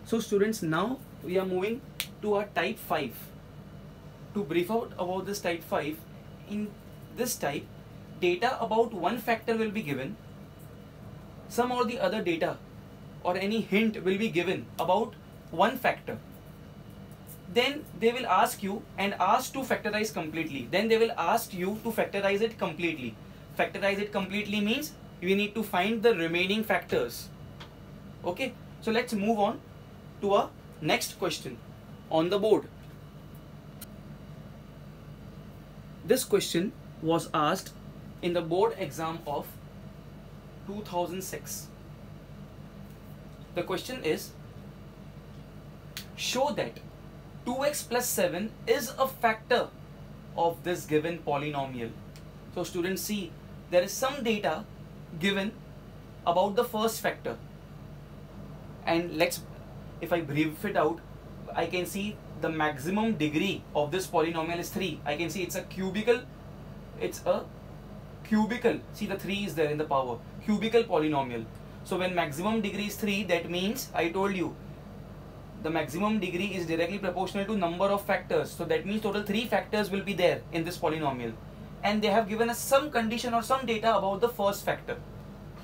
So students, now we are moving to our type 5. To brief out about this type 5, in this type, data about one factor will be given. Some or the other data or any hint will be given about one factor. Then they will ask you and ask to factorize completely. Then they will ask you to factorize it completely. Factorize it completely means we need to find the remaining factors. Okay, so let's move on to our next question on the board. This question was asked in the board exam of 2006. The question is, show that 2x plus 7 is a factor of this given polynomial. So students, see, there is some data given about the first factor, and if I brief it out, I can see the maximum degree of this polynomial is 3. I can see it's a cubical, see the 3 is there in the power, cubical polynomial. So when maximum degree is 3, that means I told you the maximum degree is directly proportional to number of factors. So that means total 3 factors will be there in this polynomial, and they have given us some condition or some data about the first factor.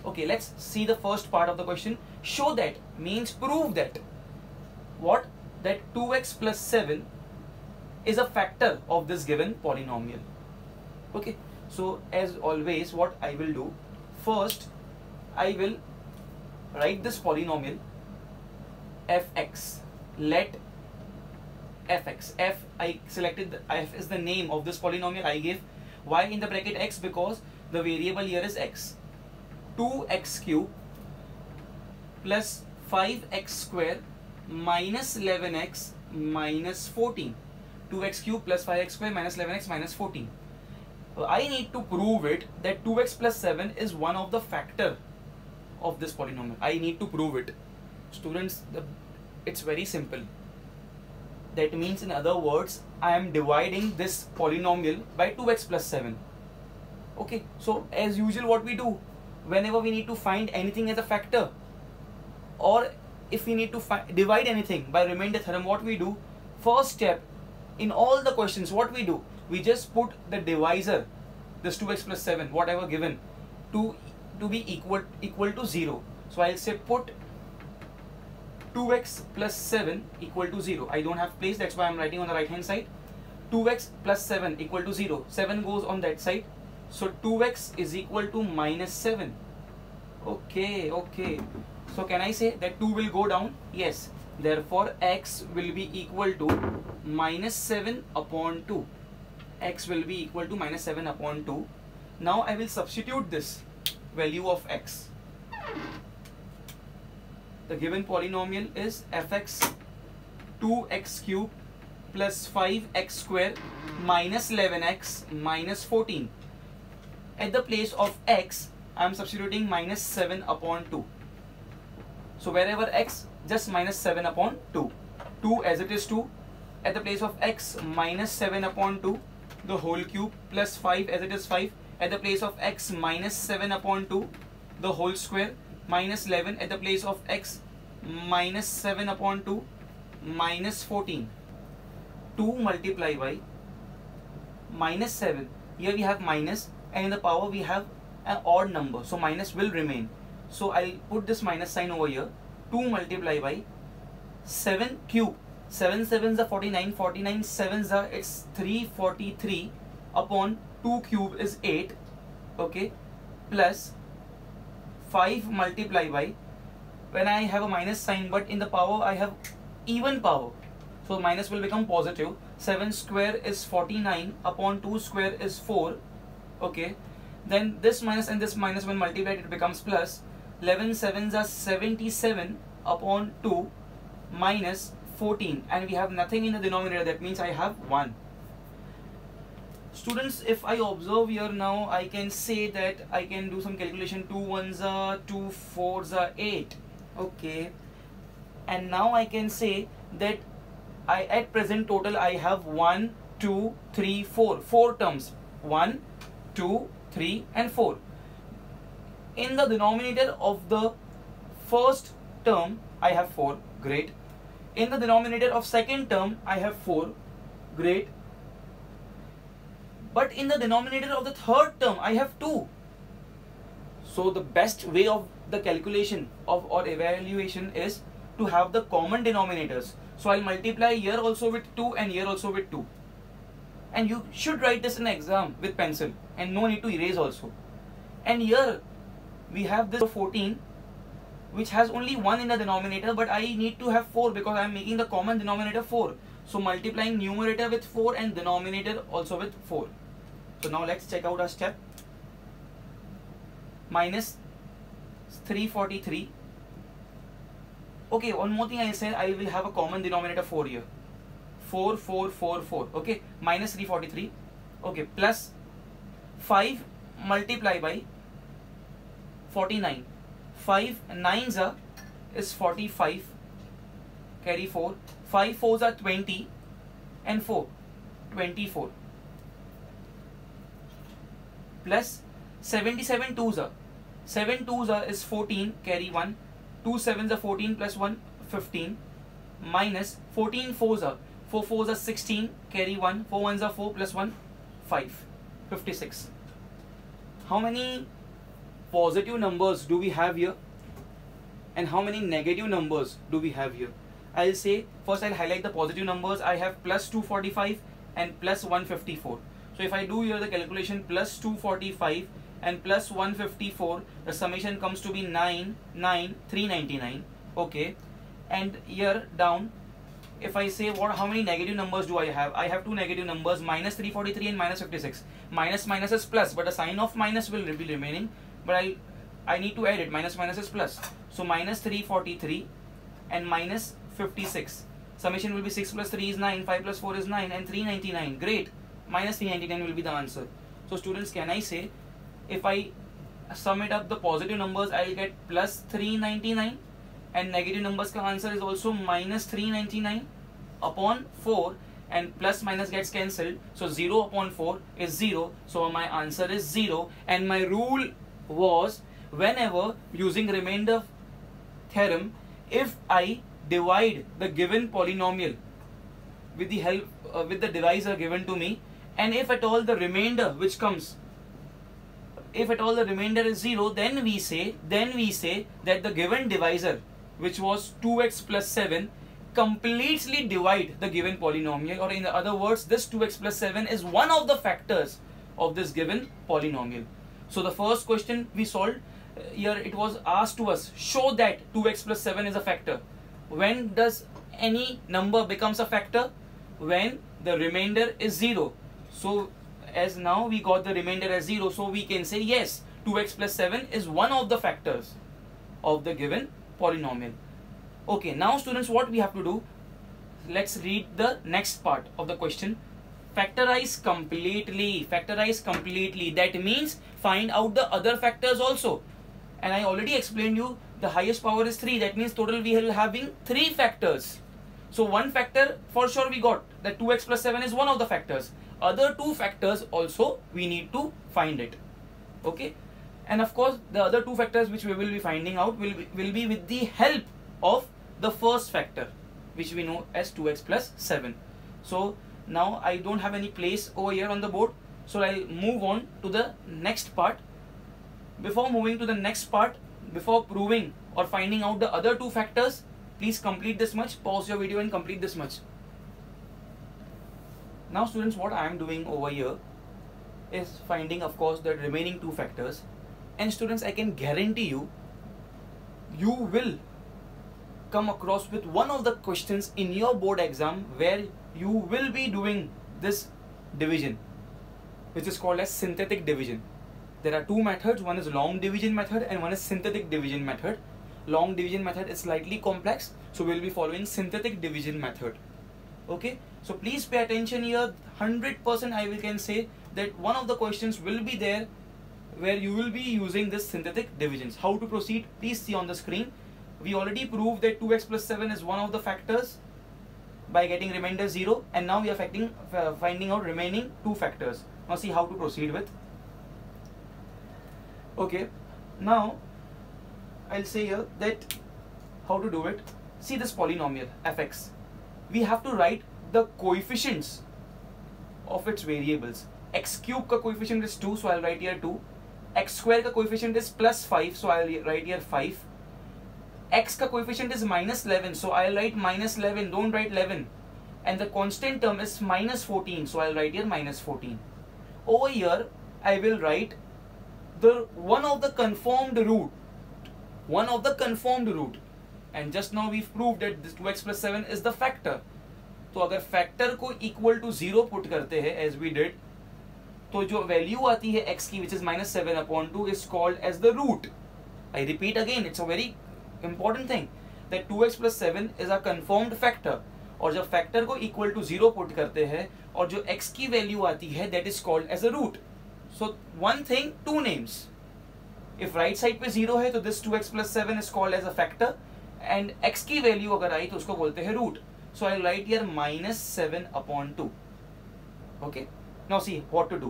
Okay, let's see the first part of the question. Show that means prove that. What? That 2x plus 7 is a factor of this given polynomial. Okay, so as always, what I will do, first I will write this polynomial fx. Let fx, I selected f is the name of this polynomial. I gave y in the bracket x because the variable here is x. 2x cube plus 5x square minus 11x minus 14. 2x cube plus 5x square minus 11x minus 14. I need to prove it that 2x plus 7 is one of the factor of this polynomial. I need to prove it. Students, it's very simple. That means, in other words, I am dividing this polynomial by 2x plus 7. Okay, so as usual, what we do whenever we need to find anything as a factor, or if we need to divide anything by remainder theorem, what we do, first step in all the questions, what we do, we just put the divisor, this 2x plus 7, whatever given, to be equal to 0. So I'll say put 2x plus 7 equal to 0. I don't have place, that's why I'm writing on the right hand side. 2x plus 7 equal to 0. 7 goes on that side. So 2x is equal to minus 7. Okay. So can I say that 2 will go down? Yes. Therefore, x will be equal to minus 7 upon 2. X will be equal to minus 7 upon 2. Now I will substitute this value of x. The given polynomial is fx 2x cube plus 5x square minus 11x minus 14. At the place of x, I am substituting minus 7 upon 2. So wherever x, just minus 7 upon 2. 2 as it is 2. At the place of x, minus 7 upon 2, the whole cube, plus 5 as it is 5. At the place of x, minus 7 upon 2, the whole square, minus 11. At the place of x, minus 7 upon 2, minus 14. 2 multiplied by minus 7. Here we have minus, and in the power we have an odd number, so minus will remain. So I'll put this minus sign over here. 2 multiplied by 7 cube. 7 sevens are 49. 49 sevens are, it's 343 upon 2 cube is 8. Okay, plus 5 multiplied by, when I have a minus sign, but in the power I have even power, so minus will become positive. 7 square is 49 upon 2 square is 4. Okay, then this minus and this minus, when multiplied, it becomes plus. 11 sevens are 77 upon 2 minus 14, and we have nothing in the denominator. That means I have 1. Students, if I observe here now, I can say that I can do some calculation. 2 ones are 2 fours are 8. Okay, and now I can say that at present total I have 1, 2, 3, 4. 4 terms. 1, 2, 3 and 4. In the denominator of the first term I have 4. Great. In the denominator of second term, I have 4. Great. But in the denominator of the third term, I have 2. So the best way of the calculation of or evaluation is to have the common denominators. So I'll multiply here also with 2 and here also with 2. And you should write this in exam with pencil and no need to erase also. And here we have this 14, which has only 1 in the denominator, but I need to have 4 because I am making the common denominator 4. So multiplying numerator with 4 and denominator also with 4. So now let's check out our step. Minus 343. Okay, one more thing I said, I will have a common denominator 4 here. 4, 4, 4, 4. Okay, minus 343. Okay, plus 5 multiply by 49. 5 9s are is 45. Carry 4. 5 4s are 20 and 4 24. Plus 77 2s are. 7 2s are is 14. Carry 1. 2 7s are 14 plus 1 15. Minus 14 4s are. 4 4s are 16. Carry 1. 4 1s are 4 plus 1 5. 56. How many positive numbers do we have here? And how many negative numbers do we have here? I'll say, first I'll highlight the positive numbers. I have plus 245 and plus 154. So if I do here the calculation, plus 245 and plus 154, the summation comes to be 399. Okay. And here down, if I say how many negative numbers do I have 2 negative numbers, minus 343 and minus 56. Minus minus is plus, but the sign of minus will be remaining, but I need to add it. Minus minus is plus. So minus 343 and minus 56. Summation will be 6 plus 3 is 9, 5 plus 4 is 9 and 399. Great. Minus 399 will be the answer. So students, can I say, if I sum it up the positive numbers, I will get plus 399 and negative numbers ka answer is also minus 399 upon 4 and plus minus gets cancelled. So 0 upon 4 is 0. So my answer is 0. And my rule was, whenever using remainder theorem, if I divide the given polynomial with the help with the divisor given to me, and if at all the remainder which comes, if at all the remainder is 0, then we say that the given divisor, which was 2x plus 7, completely divide the given polynomial, or in other words, this 2x plus 7 is one of the factors of this given polynomial. So the first question we solved, here it was asked to us, show that 2x plus 7 is a factor. When does any number becomes a factor? When the remainder is 0. So as now we got the remainder as 0, so we can say yes, 2x plus 7 is one of the factors of the given polynomial. Okay, now students, what we have to do, let's read the next part of the question. Factorize completely. Factorize completely. That means find out the other factors also. And I already explained you the highest power is 3. That means total we will having 3 factors. So one factor for sure we got, that 2x plus 7 is one of the factors. Other 2 factors also we need to find it. Okay. And of course the other 2 factors which we will be finding out will be with the help of the first factor, which we know as 2x plus 7. So now I don't have any place over here on the board, so I'll move on to the next part. Before moving to the next part, before proving or finding out the other 2 factors, please complete this much. Pause your video and complete this much. Now students, what I am doing over here is finding, of course, the remaining 2 factors. And students, I can guarantee you, you will come across with one of the questions in your board exam where you will be doing this division, which is called as synthetic division. There are 2 methods, one is long division method and one is synthetic division method. Long division method is slightly complex, so we will be following synthetic division method. Okay, so please pay attention here. 100% I can say that one of the questions will be there where you will be using this synthetic divisions. How to proceed? Please see on the screen. We already proved that 2x plus 7 is one of the factors by getting remainder 0, and now we are finding out remaining 2 factors. Now see how to proceed with. Okay, now I'll say here that how to do it. see this polynomial fx, we have to write the coefficients of its variables. X cube का coefficient is 2, so I'll write here 2. X square का coefficient is plus 5, so I'll write here 5. X का coefficient is minus 11, so I'll write minus 11, don't write 11. And the constant term is minus 14, so I'll write here minus 14. Over here, I will write the one of the conformed root. And just now we've proved that this 2x plus 7 is the factor. तो अगर factor को equal to 0 put करते हैं as we did, तो जो value आती है x की which is -7/2 is called as the root. I repeat again, it's a very important thing that 2x plus 7 is a confirmed factor. और जब फैक्टर को इक्वल टू 0 पुट करते हैं और जो x की वैल्यू आती है that is called as a root. So one thing, two names. If right side पे 0 है तो this 2x plus 7 is called as a factor, and x की वैल्यू अगर आई तो उसको बोलते हैं root. So I'll write here -7/2. Okay. Now see what to do.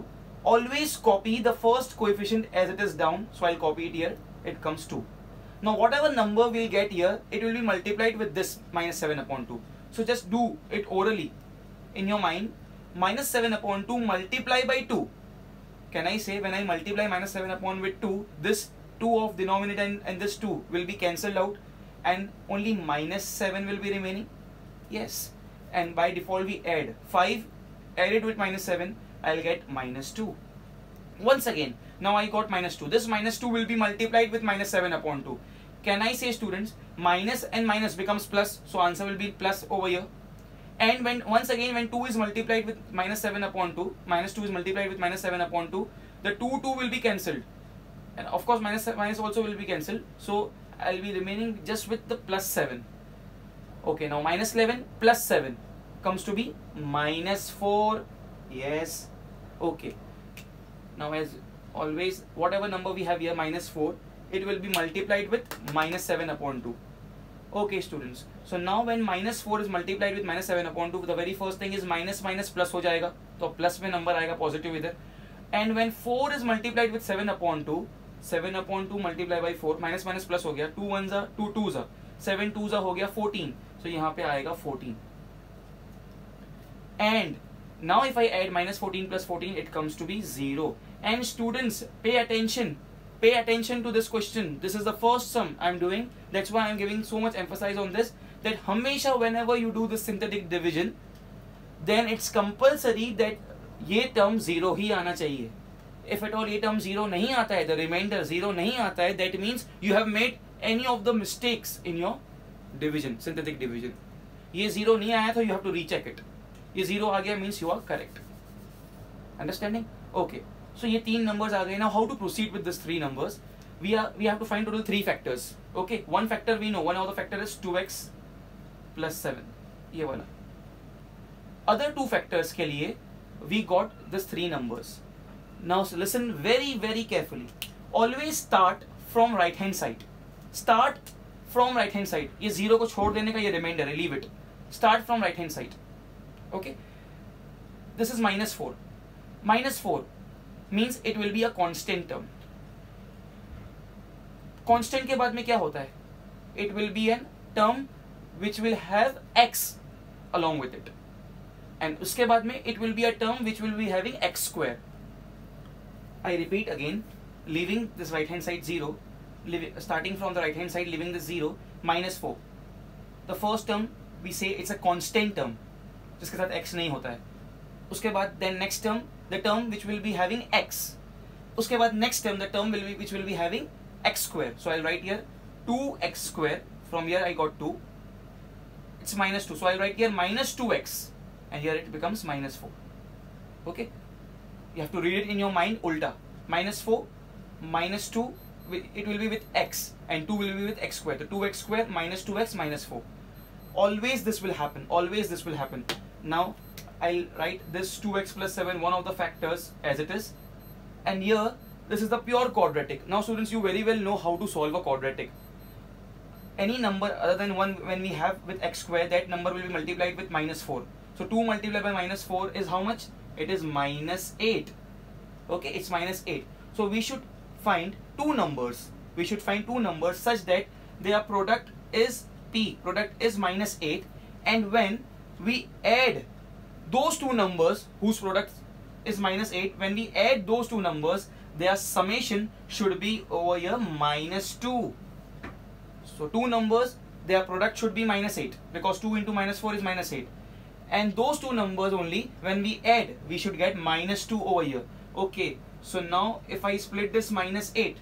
Always copy the first coefficient as it is down. So I'll copy it here. It comes 2. Now whatever number we'll get here, it will be multiplied with this -7/2. So just do it orally in your mind. -7/2 multiply by 2. Can I say when I multiply -7 with 2, this 2 of denominator and this 2 will be cancelled out and only -7 will be remaining? Yes, and by default we add 5, added with -7, I'll get -2. Once again, now I got -2. This -2 will be multiplied with -7/2. Can I say, students, minus and minus becomes plus, so answer will be plus over here. And when once again when 2 is multiplied with -7/2, -2 is multiplied with -7/2, the 2 will be cancelled, and of course minus also will be cancelled. So I'll be remaining just with the plus 7. Okay, now -11 plus 7 comes to be -4. Yes. Okay. Now as always, whatever number we have here, -4, it will be multiplied with -7/2. Okay, students. So now when -4 is multiplied with -7/2, the very first thing is minus plus हो जाएगा, तो plus में number आएगा positive इधर. And when 4 is multiplied with 7/2, 7/2 multiplied by 4, minus plus हो गया, 2 1s are 2 2s are 7 2s हो गया 14. तो यहाँ पे आएगा 14. And now if I add -14 plus 14, it comes to be 0. And students, pay attention to this question. This is the first sum I'm doing. That's why I'm giving so much emphasis on this, that हमेशा whenever you do this synthetic division, then it's compulsory that ये term 0 ही आना चाहिए. If at all ये term 0 नहीं आता है, the remainder 0 नहीं आता है, that means you have made any of the mistakes in your division, synthetic division. ये 0 नहीं आया तो you have to recheck it. ये 0 आ गया means you are correct. Understanding? Okay. So ये 3 numbers आ गए. Now how to proceed with these 3 numbers? We have to find total 3 factors. Okay. One factor we know. One of the factor is 2x plus 7. ये वाला. Other 2 factors के लिए we got these 3 numbers. Now listen very carefully. Always start from right hand side. Start from right hand side. ये 0 को छोड़ देने का ये remainder है, leave it. Start from right hand side. Okay. This is -4. -4 means it will be a constant term. Constant के बाद में क्या होता है? It will be a term which will have x along with it. And उसके बाद में it will be a term which will be having x square. I repeat again, leaving this right hand side 0. Starting from the right hand side, leaving the 0, -4. The first term we say it's a constant term जिसके साथ x नहीं होता है. उसके बाद then next term, the term which will be having x. उसके बाद next term, the term which will be having x square. So I'll write here 2x square. From here I got 2. It's -2. So I'll write here -2x, and here it becomes -4. Okay. You have to read it in your mind ulta. -4 -2. It will be with x, and 2 will be with x square. So 2x square -2x -4. Always this will happen. Always this will happen. Now I'll write this 2x plus 7, one of the factors, as it is. And here this is the pure quadratic. Now students, you very well know how to solve a quadratic. Any number other than 1 when we have with x square, that number will be multiplied with -4. So 2 multiplied by -4 is how much? It is -8. Okay, it's -8. So we should find 2 numbers. We should find 2 numbers such that their product is P product is minus 8, and when we add those two numbers whose product is minus 8, when we add those two numbers, their summation should be over here minus 2. So two numbers, their product should be minus 8, because 2 into minus 4 is minus 8. And those two numbers only, when we add, we should get minus 2 over here. Okay, so now if I split this minus 8,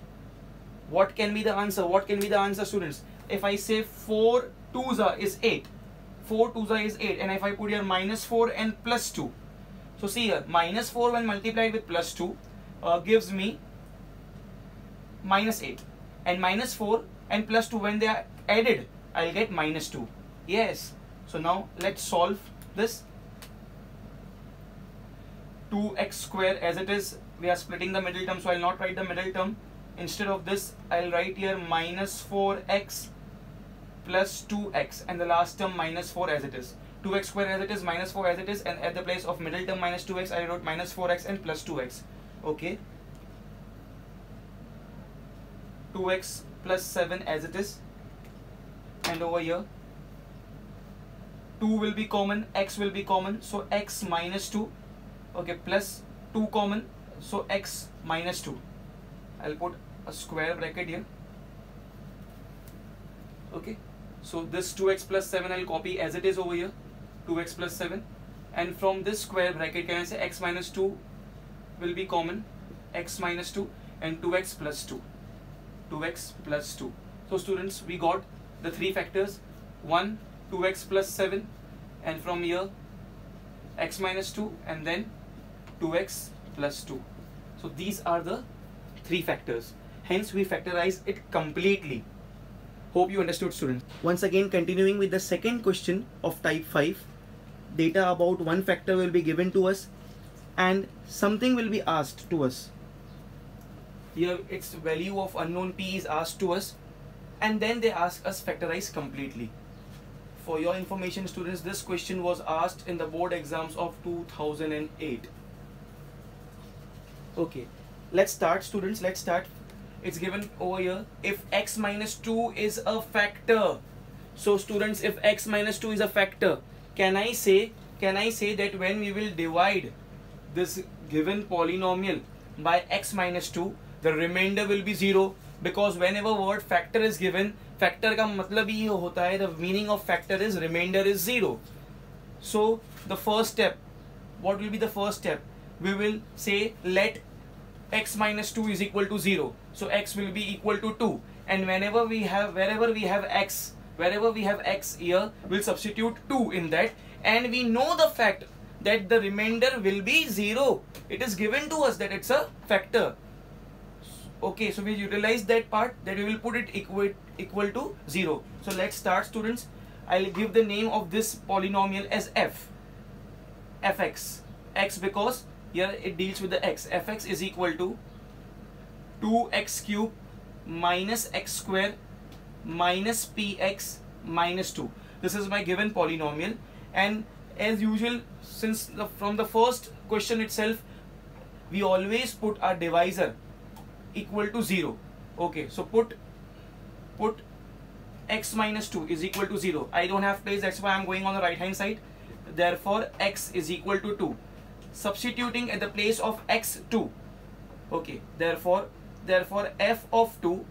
what can be the answer? What can be the answer, students? If I say 4 2s is 8, 4 2s is 8, and if I put here minus 4 and plus 2. So see here, minus 4 when multiplied with plus 2 gives me minus 8. And minus 4 and plus 2, when they are added, I'll get minus 2. Yes. So now let's solve this. 2x square, as it is, we are splitting the middle term, so I'll not write the middle term. Instead of this, I'll write here minus 4x plus 2x, and the last term minus 4 as it is. 2x square as it is, minus 4 as it is, and at the place of middle term minus 2x, I wrote minus 4x and plus 2x. Okay. 2x plus 7 as it is, and over here 2 will be common, x will be common, so x minus 2, okay, plus 2 common, so x minus 2. I'll put a square bracket here. Okay, so this 2x plus 7 I'll copy as it is over here, 2x plus 7, and from this square bracket, can I say x minus 2 will be common, x minus 2, and 2x plus 2, 2x plus 2. So students, we got the three factors, 1, 2x plus 7, and from here x minus 2, and then 2x plus 2. So these are the three factors. Hence we factorize it completely. Hope you understood, students. Once again, continuing with the second question of type 5, data about one factor will be given to us and something will be asked to us. Here its value of unknown p is asked to us, and then they ask us factorize completely. For your information, students, this question was asked in the board exams of 2008. Okay, let's start, students. Let's start. It's given over here, if x minus 2 is a factor. So students, if x minus 2 is a factor, can I say that when we will divide this given polynomial by x minus 2, the remainder will be 0? Because whenever word factor is given, factor का मतलब ही होता है, the meaning of factor is remainder is 0. So the first step, what will be the first step? We will say let x minus 2 is equal to 0. So x will be equal to 2, and wherever we have x here, we'll substitute 2 in that, and we know the fact that the remainder will be 0. It is given to us that it's a factor. Okay, so we utilize that part, that we will put it equal to 0. So let's start, students. I'll give the name of this polynomial as fx, x, because here it deals with the x. Fx is equal to 2x cube minus x square minus px minus 2. This is my given polynomial, and as usual, since from the first question itself, we always put our divisor equal to 0. Okay, so put x minus 2 is equal to 0. I don't have place, that's why I'm going on the right hand side. Therefore x is equal to 2. Substituting at the place of x 2. Okay, therefore f of 2,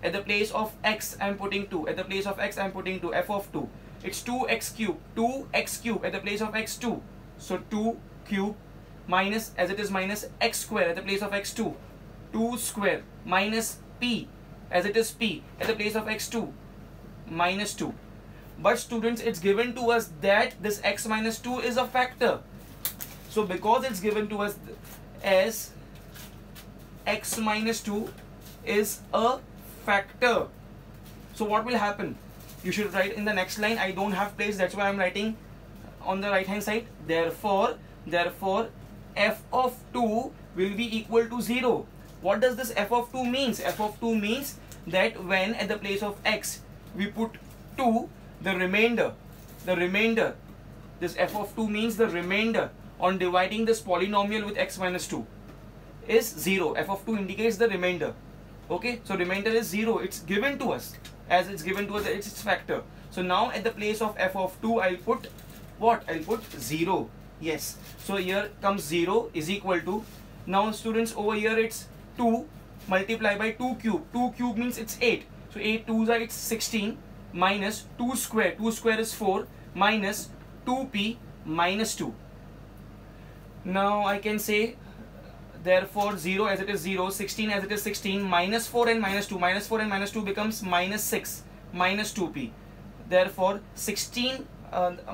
at the place of x I'm putting 2, at the place of x I'm putting 2, f of 2, it's 2x cube at the place of x 2. So 2 cube minus, as it is, minus x square at the place of x 2, 2 square minus p, as it is, p at the place of x2 minus 2. But students, it's given to us that this x minus 2 is a factor. So because it's given to us as x minus 2 is a factor, so what will happen? You should write in the next line. I don't have place, that's why I'm writing on the right hand side. Therefore f of 2 will be equal to 0. What does this f of 2 means? F of 2 means that when at the place of x we put 2, the remainder, this f of 2 means the remainder on dividing this polynomial with x minus 2 is 0. F of 2 indicates the remainder. Okay, so remainder is 0. It's given to us. as it's given to us, it's its factor. So now at the place of f of 2, I'll put what? I'll put 0. Yes. So here comes 0 is equal to, now students over here it's 2 multiply by 2 cube. 2 cube means it's 8. So 8 2s are it's 16 minus 2 square. 2 square is 4 minus 2p minus 2. Now I can say therefore 0 as it is 0, 16 as it is 16, minus 4 and minus 2. Minus 4 and minus 2 becomes minus 6 minus 2p. Therefore 16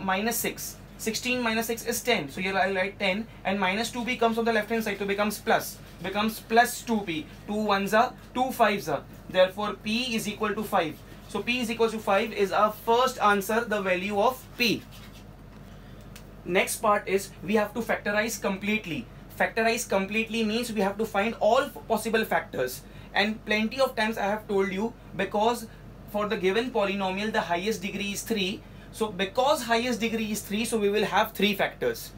minus 6. 16 minus 6 is 10. So here I'll write 10 and minus 2p comes on the left hand side, so becomes plus. Becomes plus 2p. 2 1s are 2 5s are. Therefore p is equal to 5. So p is equal to 5 is our first answer, the value of p. Next part is we have to factorize completely. Factorize completely means we have to find all possible factors, and plenty of times I have told you, because for the given polynomial the highest degree is 3. So because highest degree is 3, so we will have 3 factors.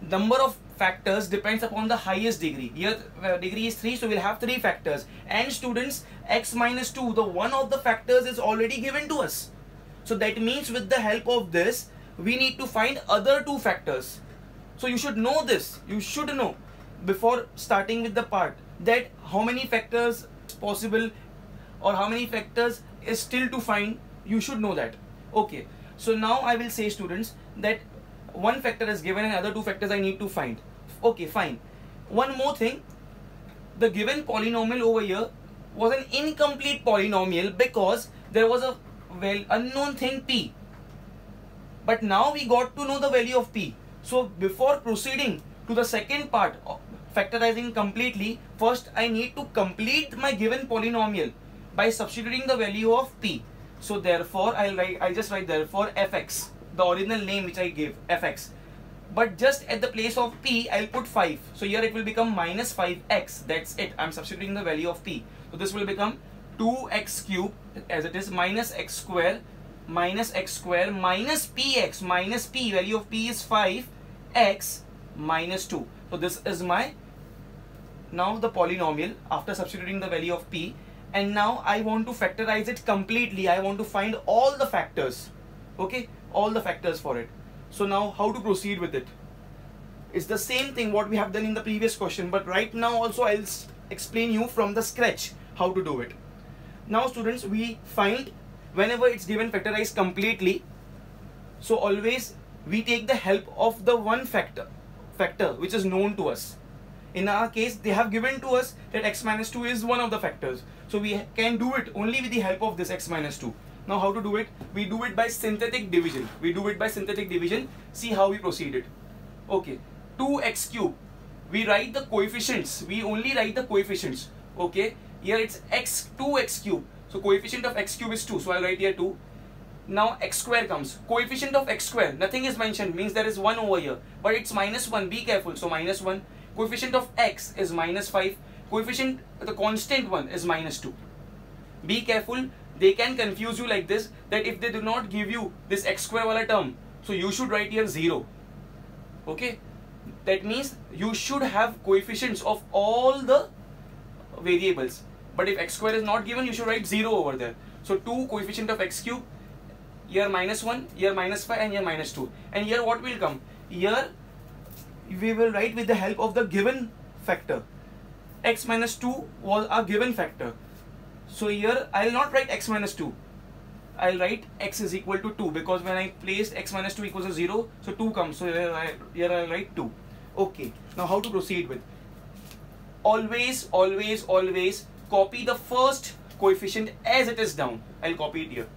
Number of factors depends upon the highest degree. Here degree is 3, so we'll have 3 factors. And students, x minus 2, the one of the factors is already given to us. So that means with the help of this, we need to find other 2 factors. So you should know this. You should know before starting with the part that how many factors is possible or how many factors is still to find. You should know that. Okay. So now I will say, students, that one factor is given and other 2 factors I need to find. Okay, fine. One more thing. The given polynomial over here was an incomplete polynomial because there was a unknown thing p. But now we got to know the value of p. So before proceeding to the second part of factorizing completely, first I need to complete my given polynomial by substituting the value of p. So therefore I'll just write therefore fx, the original name which I gave, fx. But just at the place of p, I'll put 5. So here it will become minus 5x. That's it. I'm substituting the value of p. So this will become 2x cubed as it is minus x square minus px minus p. Value of p is 5x minus 2. So this is my now the polynomial after substituting the value of p. And now I want to factorize it completely. I want to find all the factors. Okay, all the factors for it. So now how to proceed with it? It's the same thing what we have done in the previous question, but right now also I'll explain you from the scratch how to do it. Now students, we find whenever it's given factorized completely, so always we take the help of the one factor which is known to us. In our case, they have given to us that x minus 2 is one of the factors. So we can do it only with the help of this x minus 2. Now how to do it? We do it by synthetic division. See how we proceeded. Okay, 2x cube. We write the coefficients. We only write the coefficients. Okay, here it's 2x cube. So coefficient of x cube is 2. So I'll write here 2. Now x square comes. Coefficient of x square, nothing is mentioned, means there is 1 over here. But it's minus 1. Be careful. So minus 1. Coefficient of x is minus 5. Coefficient, the constant one, is minus 2. Be careful. They can confuse you like this, that if they do not give you this x square wala term, so you should write here 0. Okay. That means you should have coefficients of all the variables. But if x square is not given, you should write 0 over there. So 2 coefficient of x cube, here minus 1, here minus 5 and here minus 2. And here what will come? Here we will write with the help of the given factor. X minus 2 was a given factor. So here I will not write x minus 2. I will write x is equal to 2 because when I placed x minus 2 equals to 0, so 2 comes. So here I will write 2. Okay. Now how to proceed with? Always copy the first coefficient as it is down. I will copy it here.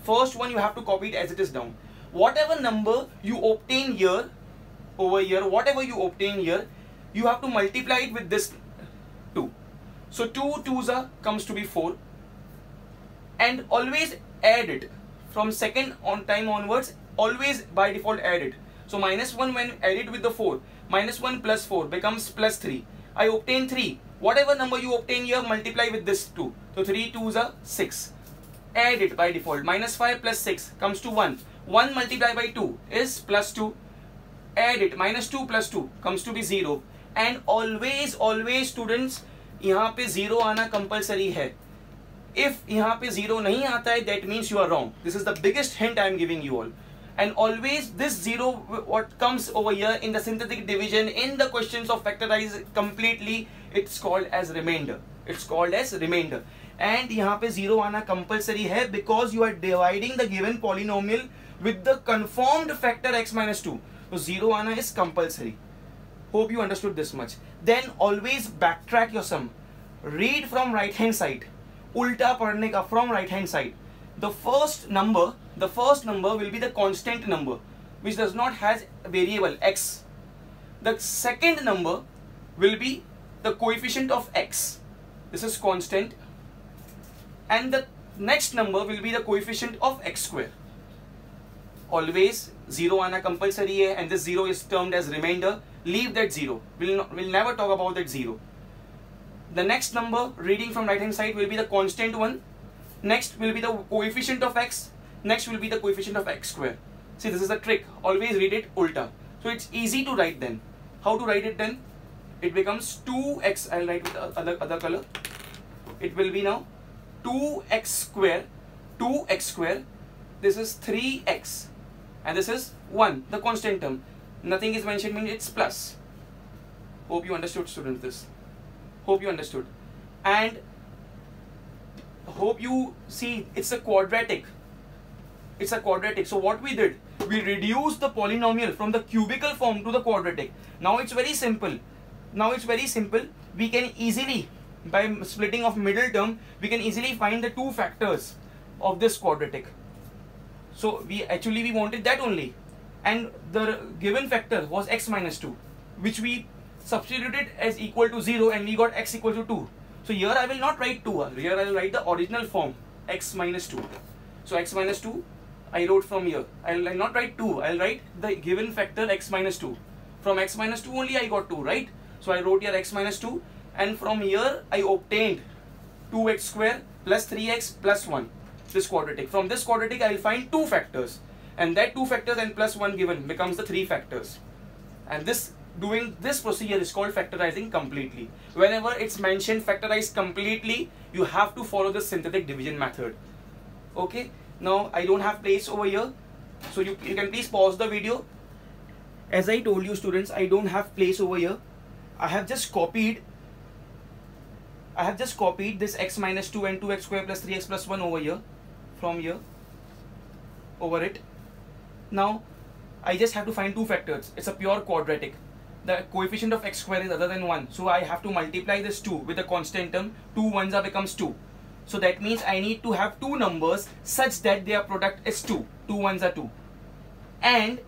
First one you have to copy it as it is down. Whatever number you obtain here, over here, whatever you obtain here, you have to multiply it with this 2. So 2 2s comes to be 4. And always add it. From second on time onwards, always by default add it. So minus 1 when added with the 4, minus 1 plus 4 becomes plus 3. I obtain 3. Whatever number you obtain here, multiply with this 2. So 3 2s 6. Add it by default. Minus 5 plus 6 comes to 1. 1 multiplied by 2 is plus 2. Add it. Minus 2 plus 2 comes to be 0. And always students, यहाँ पे 0 आना compulsory है. If यहाँ पे 0 नहीं आता है, that means you are wrong. This is the biggest hint I am giving you all. And always this 0 what comes over here in the synthetic division in the questions of factorize completely, it's called as remainder. It's called as remainder. And यहाँ पे 0 आना compulsory है because you are dividing the given polynomial with the confirmed factor x minus 2. So 0 आना is compulsory. Hope you understood this much. Then always backtrack your sum. Read from right hand side. उल्टा पढ़ने का from right hand side. The first number will be the constant number which does not has a variable x. The second number will be the coefficient of x. This is constant. And the next number will be the coefficient of x square. Always 0 आना compulsory है, and this 0 is termed as remainder. Leave that 0. We'll never talk about that 0. The next number reading from right hand side will be the constant one. Next will be the coefficient of x. Next will be the coefficient of x square. See, this is the trick. Always read it ulta. So it's easy to write then. How to write it then? It becomes 2x. I'll write with other color. It will be now 2x square. 2x square. This is 3x. And this is 1. The constant term. Nothing is mentioned, means it's plus. Hope you understood, students, this. Hope you understood. And hope you see it's a quadratic. It's a quadratic. So what we did, we reduced the polynomial from the cubical form to the quadratic. Now it's very simple. We can easily, by splitting of middle term, we can easily find the two factors of this quadratic. So we wanted that only. And the given factor was x minus 2, which we substituted as equal to 0, and we got x equal to 2. So here I will not write 2, here I will write the original form, x minus 2. So x minus 2 I wrote from here. I will not write 2, I will write the given factor x minus 2. From x minus 2 only I got 2, right? So I wrote here x minus 2, and from here I obtained 2x square plus 3x plus 1, this quadratic. From this quadratic I will find two factors, and that two factors and plus 1 given becomes the three factors. And doing this procedure is called factorizing completely. Whenever it's mentioned factorize completely, you have to follow the synthetic division method. Okay, now I don't have place over here, so you can please pause the video. As I told you, students, I don't have place over here. I have just copied this x minus 2 and 2x square plus 3x plus 1 over here, from here, over it. Now I just have to find two factors. It's a pure quadratic. The coefficient of x square is other than 1, so I have to multiply this 2 with a constant term. 2 ones are becomes 2. So that means I need to have two numbers such that their product is 2. 2 ones are 2. And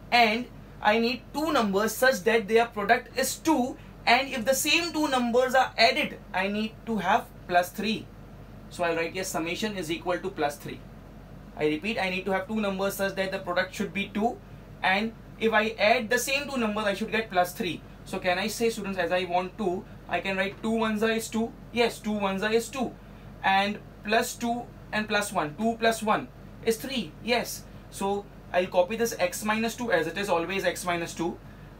I need two numbers such that their product is 2. And if the same two numbers are added, I need to have plus 3. So I'll write here summation is equal to plus 3. I repeat, I need to have two numbers such that the product should be 2. And if I add the same two numbers, I should get plus 3. So can I say, students, as I want 2, I can write 2 ones are is 2. Yes, 2 ones are is 2. And plus 2 and plus 1. 2 plus 1 is 3. Yes. So I'll copy this x minus 2 as it is always x minus 2.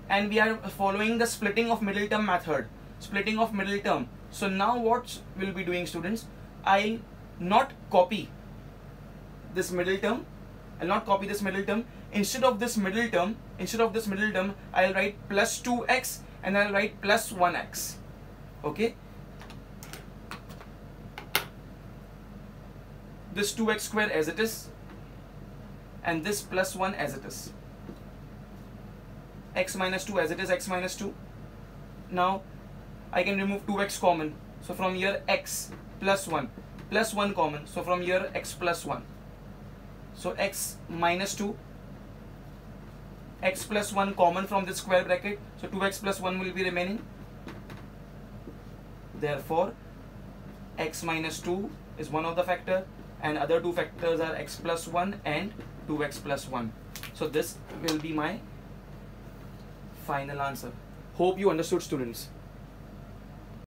And we are following the splitting of middle term method. Splitting of middle term. So now what we'll be doing, students, I'll not copy this middle term. I'll not copy this middle term. Instead of this middle term, I'll write plus 2x and I'll write plus 1x. Okay. This 2x square as it is, and this plus 1 as it is. X minus 2 as it is, x minus 2. Now I can remove 2x common. So from here x plus 1 common. So from here x plus 1. So x minus 2, x plus 1 common from this square bracket. So 2x plus 1 will be remaining. Therefore x minus 2 is one of the factor, and other two factors are x plus 1 and 2x plus 1. So this will be my final answer. Hope you understood, students.